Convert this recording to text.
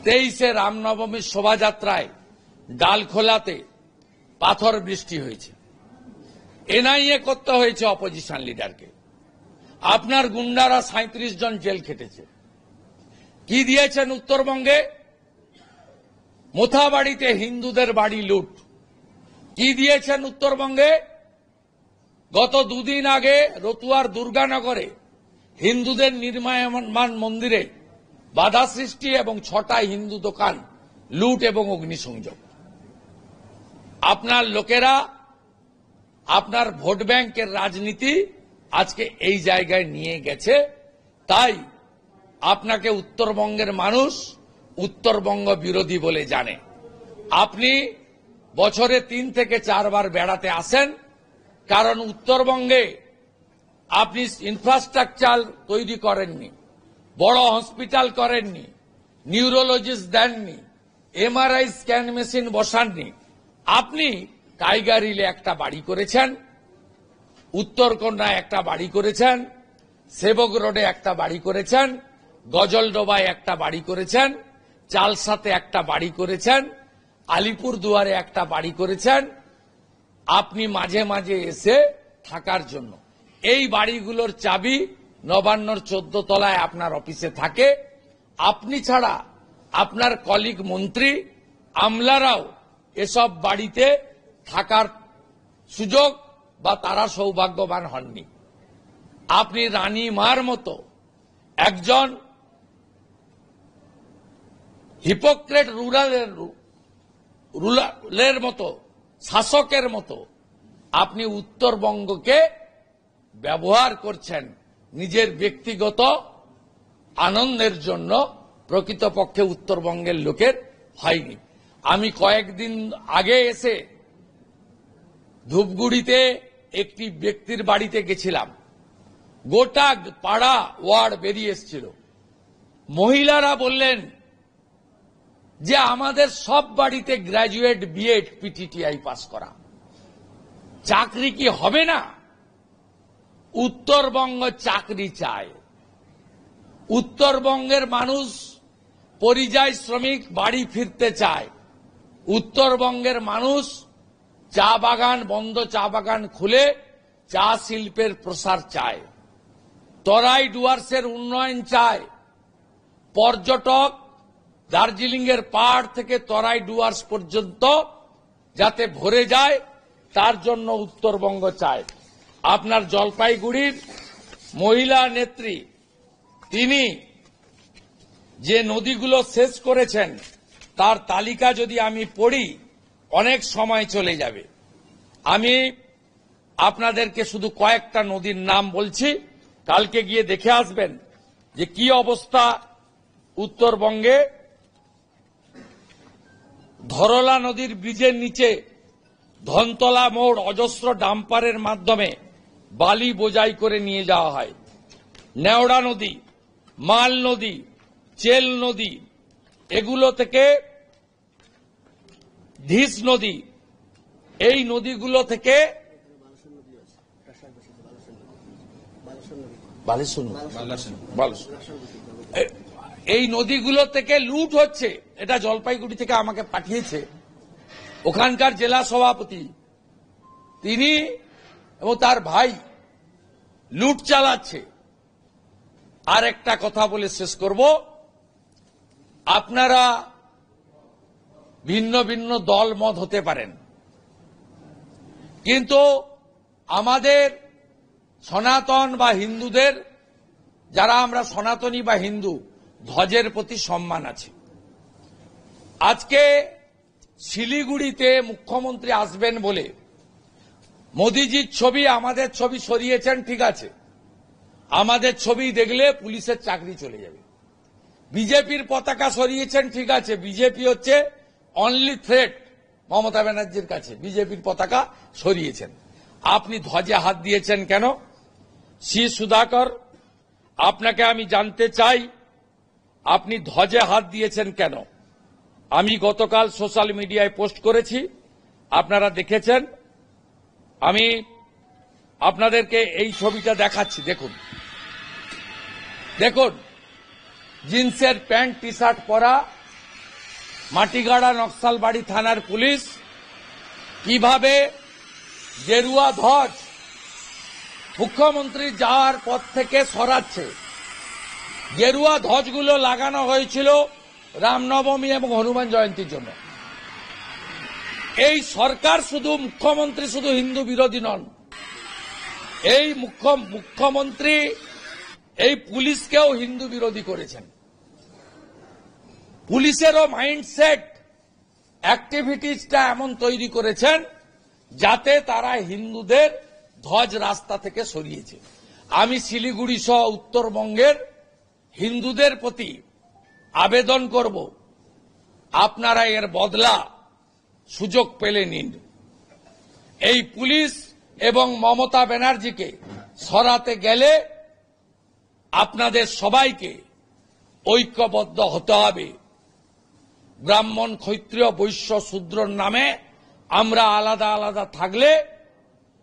23শে রামনবমীর শোভাযাত্রায় ডালখোলাতে পাথর বৃষ্টি হয়েছে। এনআইএ করতে হয়েছে অপোজিশন লিডারকে। আপনার গুন্ডারা 37 জন জেল খেটেছে। কি দিয়েছেন উত্তরবঙ্গে? মোথাবাড়িতে হিন্দুদের বাড়ি লুট। কি দিয়েছেন উত্তরবঙ্গে? গত দুদিন আগে রতুয়ার দুর্গানগরে হিন্দুদের নির্মাণ মন্দিরে বাধা সৃষ্টি এবং 6টা হিন্দু দোকান লুট এবং অগ্নিসংযোগ। আপনার লোকেরা আপনার ভোট ব্যাংকের রাজনীতি আজকে এই জায়গায় নিয়ে গেছে। তাই আপনাকে উত্তরবঙ্গের মানুষ উত্তরবঙ্গ বিরোধী বলে জানে। আপনি বছরে 3 থেকে 4 বার বেড়াতে আসেন, কারণ উত্তরবঙ্গে আপনি ইনফ্রাস্ট্রাকচার তৈরি করেননি, বড় হসপিটাল করেননি, নিউরোলজিস্ট দেননি, এমআরআই স্ক্যান মেশিন বসাননি। আপনি টাইগার হিলে একটা বাড়ি করেছেন, উত্তরকন্যায় একটা বাড়ি করেছেন, সেবক রোডে একটা বাড়ি করেছেন, গজলডোবায় একটা বাড়ি করেছেন, চালসাতে একটা বাড়ি করেছেন, আলিপুর দুয়ারে একটা বাড়ি করেছেন। আপনি মাঝে মাঝে এসে থাকার জন্য এই বাড়িগুলোর চাবি নবান্নর 14 তলায় আপনার অফিসে থাকে। আপনি ছাড়া আপনার কলিগ মন্ত্রী আমলারাও এসব বাড়িতে থাকার সুযোগ বা তারা সৌভাগ্যবান হননি। আপনি রানী মার মতো একজন হিপোক্রেট রুলারের মতো শাসকের মতো আপনি উত্তরবঙ্গকে ব্যবহার করছেন নিজের ব্যক্তিগত আনন্দের জন্য। প্রকৃতপক্ষে উত্তরবঙ্গের লোকের হয়নি। আমি কয়েকদিন আগে এসে ধূপগুড়িতে একটি ব্যক্তির বাড়িতে গেছিলাম। গোটা পাড়া ওয়ার্ড বেরিয়ে এসেছিল। মহিলারা বললেন যে আমাদের সব বাড়িতে গ্র্যাজুয়েট, বিএড, পিটিটিআই পাস করা, চাকরি কি হবে না? উত্তরবঙ্গ চাকরি চায়। উত্তরবঙ্গের মানুষ পরিযায়ী শ্রমিক বাড়ি ফিরতে চায়। উত্তরবঙ্গের মানুষ চা বাগান, বন্ধ চা বাগান খুলে চা শিল্পের প্রসার চায়। তরাই ডুয়ার্সের উন্নয়ন চায়। পর্যটক দার্জিলিং এর পাহাড় থেকে তরাই ডুয়ার্স পর্যন্ত যাতে ভরে যায়, তার জন্য উত্তরবঙ্গ চায়। আপনার জলপাইগুড়ির মহিলা নেত্রী, তিনি যে নদীগুলো শেষ করেছেন তার তালিকা যদি আমি পড়ি অনেক সময় চলে যাবে। আমি আপনাদেরকে শুধু কয়েকটা নদীর নাম বলছি, কালকে গিয়ে দেখে আসবেন যে কি অবস্থা উত্তরবঙ্গে। ধরলা নদীর ব্রিজের নিচে ধনতলা মোড় অজস্র ডাম্পারের মাধ্যমে বালি বোঝাই করে নিয়ে যাওয়া হয়। নেওড়া নদী, মাল নদী, চেল নদী, এগুলো থেকে ধিস নদী, এই নদীগুলো থেকে এই নদীগুলো থেকে লুট হচ্ছে। এটা জলপাইগুড়ি থেকে আমাকে পাঠিয়েছে ওখানকার জেলা সভাপতি, তিনি এবং তার ভাই লুট চালাচ্ছে। আর একটা কথা বলে শেষ করব, আপনারা ভিন্ন ভিন্ন দল মত হতে পারেন, কিন্তু আমাদের সনাতন বা হিন্দুদের, যারা আমরা সনাতনী বা হিন্দু, ধ্বজের প্রতি সম্মান আছে। আজকে শিলিগুড়িতে মুখ্যমন্ত্রী আসবেন বলে মোদিজির ছবি, আমাদের ছবি সরিয়েছেন, ঠিক আছে। আমাদের ছবি দেখলে পুলিশের চাকরি চলে যাবে। বিজেপির পতাকা সরিয়েছেন, ঠিক আছে। বিজেপি হচ্ছে অনলি থ্রেট মমতা ব্যানার্জির কাছে, বিজেপির পতাকা সরিয়েছেন। আপনি ধ্বজে হাত দিয়েছেন কেন? শ্রী সুধাকর, আপনাকে আমি জানতে চাই আপনি ধ্বজে হাত দিয়েছেন কেন? আমি গতকাল সোশ্যাল মিডিয়ায় পোস্ট করেছি, আপনারা দেখেছেন। আমি আপনাদেরকে এই ছবিটা দেখাচ্ছি, দেখুন। দেখুন, জিন্সের প্যান্ট টি শার্ট পরা মাটিগাড়া নকশালবাড়ি থানার পুলিশ কিভাবে গেরুয়া ধ্বজ মুখ্যমন্ত্রী যাওয়ার পর থেকে সরাচ্ছে। গেরুয়া ধ্বজগুলো লাগানো হয়েছিল রামনবমী এবং হনুমান জয়ন্তীর জন্য। এই সরকার শুধু মুখ্যমন্ত্রী শুধু হিন্দু বিরোধী নন, এই মুখ্যমন্ত্রী এই পুলিশকেও হিন্দু বিরোধী করেছেন। পুলিশেরও মাইন্ডসেট অ্যাক্টিভিটিসটা এমন তৈরি করেছেন যাতে তারা হিন্দুদের ধ্বজ রাস্তা থেকে সরিয়েছে। আমি শিলিগুড়ি সহ উত্তরবঙ্গের হিন্দুদের প্রতি আবেদন করব, আপনারা এর বদলা সুযোগ পেলে নিন। এই পুলিশ এবং মমতা ব্যানার্জিকে সরাতে গেলে আপনাদের সবাইকে ঐক্যবদ্ধ হতে হবে। ব্রাহ্মণ, ক্ষত্রিয়, বৈশ্য, শূদ্রর নামে আমরা আলাদা আলাদা থাকলে